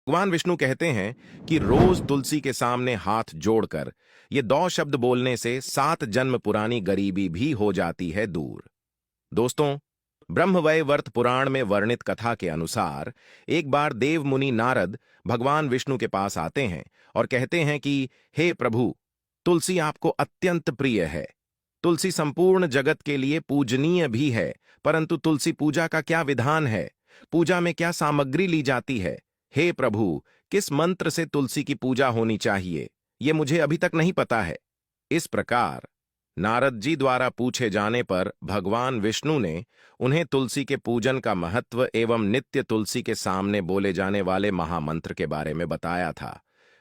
भगवान विष्णु कहते हैं कि रोज तुलसी के सामने हाथ जोड़कर ये 2 शब्द बोलने से 7 जन्म पुरानी गरीबी भी हो जाती है दूर। दोस्तों, ब्रह्मवैवर्त पुराण में वर्णित कथा के अनुसार एक बार देव मुनि नारद भगवान विष्णु के पास आते हैं और कहते हैं कि हे प्रभु, तुलसी आपको अत्यंत प्रिय है। तुलसी संपूर्ण जगत के लिए पूजनीय भी है, परंतु तुलसी पूजा का क्या विधान है? पूजा में क्या सामग्री ली जाती है? हे प्रभु, किस मंत्र से तुलसी की पूजा होनी चाहिए, ये मुझे अभी तक नहीं पता है। इस प्रकार नारद जी द्वारा पूछे जाने पर भगवान विष्णु ने उन्हें तुलसी के पूजन का महत्व एवं नित्य तुलसी के सामने बोले जाने वाले महामंत्र के बारे में बताया था।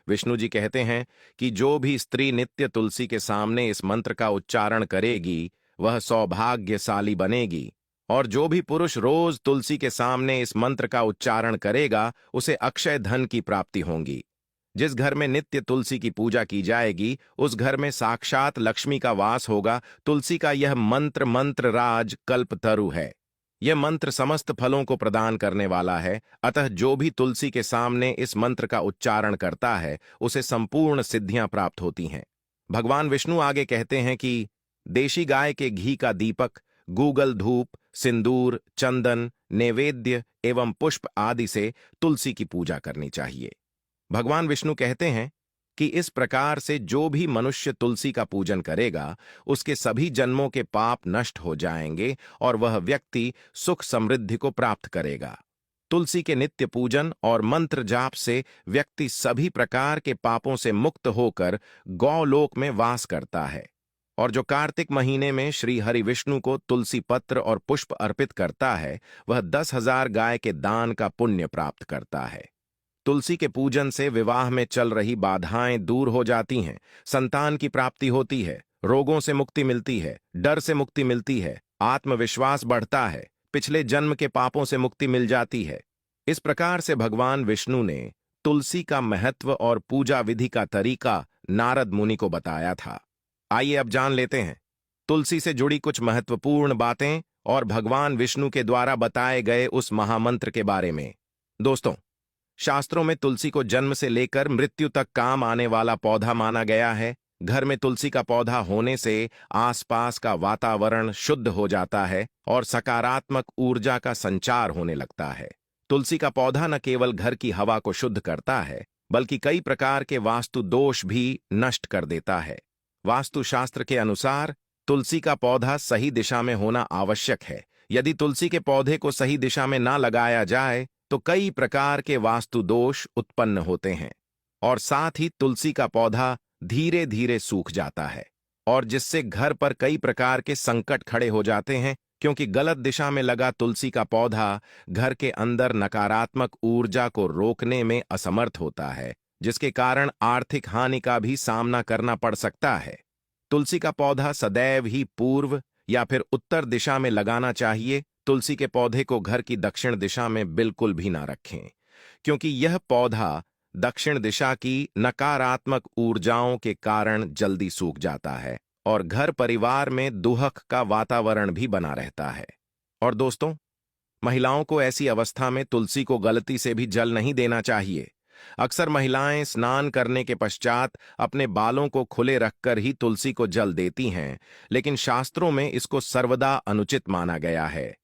विष्णु जी कहते हैं कि जो भी स्त्री नित्य तुलसी के सामने इस मंत्र का उच्चारण करेगी वह सौभाग्यशाली बनेगी, और जो भी पुरुष रोज तुलसी के सामने इस मंत्र का उच्चारण करेगा उसे अक्षय धन की प्राप्ति होगी। जिस घर में नित्य तुलसी की पूजा की जाएगी उस घर में साक्षात लक्ष्मी का वास होगा। तुलसी का यह मंत्र राज कल्पतरु है। यह मंत्र समस्त फलों को प्रदान करने वाला है, अतः जो भी तुलसी के सामने इस मंत्र का उच्चारण करता है उसे संपूर्ण सिद्धियां प्राप्त होती हैं। भगवान विष्णु आगे कहते हैं कि देशी गाय के घी का दीपक, गूगल धूप, सिंदूर, चंदन, नैवेद्य एवं पुष्प आदि से तुलसी की पूजा करनी चाहिए। भगवान विष्णु कहते हैं कि इस प्रकार से जो भी मनुष्य तुलसी का पूजन करेगा उसके सभी जन्मों के पाप नष्ट हो जाएंगे और वह व्यक्ति सुख समृद्धि को प्राप्त करेगा। तुलसी के नित्य पूजन और मंत्र जाप से व्यक्ति सभी प्रकार के पापों से मुक्त होकर गौलोक में वास करता है। और जो कार्तिक महीने में श्री हरि विष्णु को तुलसी पत्र और पुष्प अर्पित करता है वह 10,000 गाय के दान का पुण्य प्राप्त करता है। तुलसी के पूजन से विवाह में चल रही बाधाएं दूर हो जाती हैं, संतान की प्राप्ति होती है, रोगों से मुक्ति मिलती है, डर से मुक्ति मिलती है, आत्मविश्वास बढ़ता है, पिछले जन्म के पापों से मुक्ति मिल जाती है। इस प्रकार से भगवान विष्णु ने तुलसी का महत्व और पूजा विधि का तरीका नारद मुनि को बताया था। आइए अब जान लेते हैं तुलसी से जुड़ी कुछ महत्वपूर्ण बातें और भगवान विष्णु के द्वारा बताए गए उस महामंत्र के बारे में। दोस्तों, शास्त्रों में तुलसी को जन्म से लेकर मृत्यु तक काम आने वाला पौधा माना गया है। घर में तुलसी का पौधा होने से आसपास का वातावरण शुद्ध हो जाता है और सकारात्मक ऊर्जा का संचार होने लगता है। तुलसी का पौधा न केवल घर की हवा को शुद्ध करता है बल्कि कई प्रकार के वास्तु दोष भी नष्ट कर देता है। वास्तुशास्त्र के अनुसार तुलसी का पौधा सही दिशा में होना आवश्यक है। यदि तुलसी के पौधे को सही दिशा में ना लगाया जाए तो कई प्रकार के वास्तु दोष उत्पन्न होते हैं और साथ ही तुलसी का पौधा धीरे धीरे सूख जाता है, और जिससे घर पर कई प्रकार के संकट खड़े हो जाते हैं, क्योंकि गलत दिशा में लगा तुलसी का पौधा घर के अंदर नकारात्मक ऊर्जा को रोकने में असमर्थ होता है, जिसके कारण आर्थिक हानि का भी सामना करना पड़ सकता है। तुलसी का पौधा सदैव ही पूर्व या फिर उत्तर दिशा में लगाना चाहिए। तुलसी के पौधे को घर की दक्षिण दिशा में बिल्कुल भी ना रखें, क्योंकि यह पौधा दक्षिण दिशा की नकारात्मक ऊर्जाओं के कारण जल्दी सूख जाता है और घर परिवार में दुहक का वातावरण भी बना रहता है। और दोस्तों, महिलाओं को ऐसी अवस्था में तुलसी को गलती से भी जल नहीं देना चाहिए। अक्सर महिलाएं स्नान करने के पश्चात अपने बालों को खुले रखकर ही तुलसी को जल देती हैं, लेकिन शास्त्रों में इसको सर्वदा अनुचित माना गया है,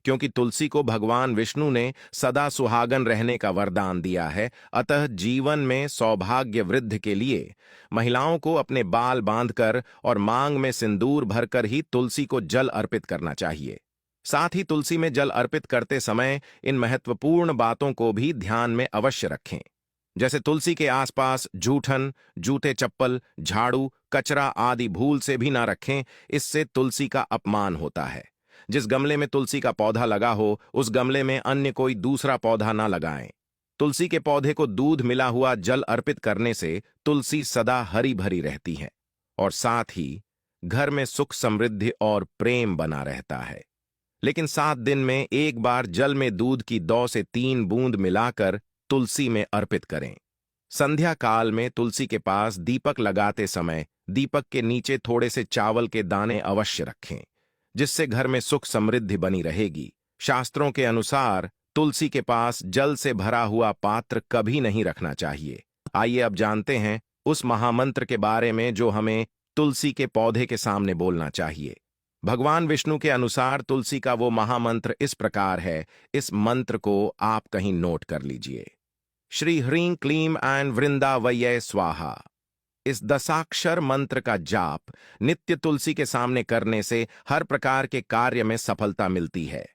क्योंकि तुलसी को भगवान विष्णु ने सदा सुहागन रहने का वरदान दिया है। अतः जीवन में सौभाग्य वृद्धि के लिए महिलाओं को अपने बाल बांधकर और मांग में सिंदूर भरकर ही तुलसी को जल अर्पित करना चाहिए। साथ ही तुलसी में जल अर्पित करते समय इन महत्वपूर्ण बातों को भी ध्यान में अवश्य रखें, जैसे तुलसी के आसपास जूठन, जूते चप्पल, झाड़ू, कचरा आदि भूल से भी ना रखें। इससे तुलसी का अपमान होता है। जिस गमले में तुलसी का पौधा लगा हो उस गमले में अन्य कोई दूसरा पौधा ना लगाएं। तुलसी के पौधे को दूध मिला हुआ जल अर्पित करने से तुलसी सदा हरी भरी रहती है और साथ ही घर में सुख समृद्धि और प्रेम बना रहता है। लेकिन 7 दिन में एक बार जल में दूध की 2 से 3 बूंद मिलाकर तुलसी में अर्पित करें। संध्या काल में तुलसी के पास दीपक लगाते समय दीपक के नीचे थोड़े से चावल के दाने अवश्य रखें, जिससे घर में सुख समृद्धि बनी रहेगी। शास्त्रों के अनुसार तुलसी के पास जल से भरा हुआ पात्र कभी नहीं रखना चाहिए। आइए अब जानते हैं उस महामंत्र के बारे में जो हमें तुलसी के पौधे के सामने बोलना चाहिए। भगवान विष्णु के अनुसार तुलसी का वो महामंत्र इस प्रकार है। इस मंत्र को आप कहीं नोट कर लीजिए। श्री ह्रीं क्लीं एंड वृंदावय स्वाहा। इस दशाक्षर मंत्र का जाप नित्य तुलसी के सामने करने से हर प्रकार के कार्य में सफलता मिलती है।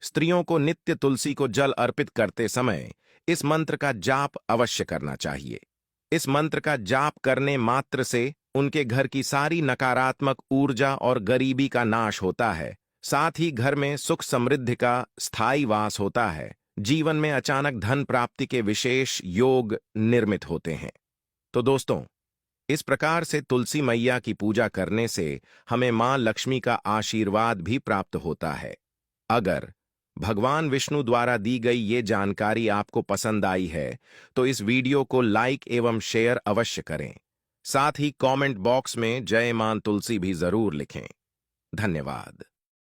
स्त्रियों को नित्य तुलसी को जल अर्पित करते समय इस मंत्र का जाप अवश्य करना चाहिए। इस मंत्र का जाप करने मात्र से उनके घर की सारी नकारात्मक ऊर्जा और गरीबी का नाश होता है। साथ ही घर में सुख समृद्धि का स्थायी वास होता है। जीवन में अचानक धन प्राप्ति के विशेष योग निर्मित होते हैं। तो दोस्तों, इस प्रकार से तुलसी मैया की पूजा करने से हमें मां लक्ष्मी का आशीर्वाद भी प्राप्त होता है। अगर भगवान विष्णु द्वारा दी गई ये जानकारी आपको पसंद आई है तो इस वीडियो को लाइक एवं शेयर अवश्य करें। साथ ही कमेंट बॉक्स में जय मां तुलसी भी जरूर लिखें। धन्यवाद।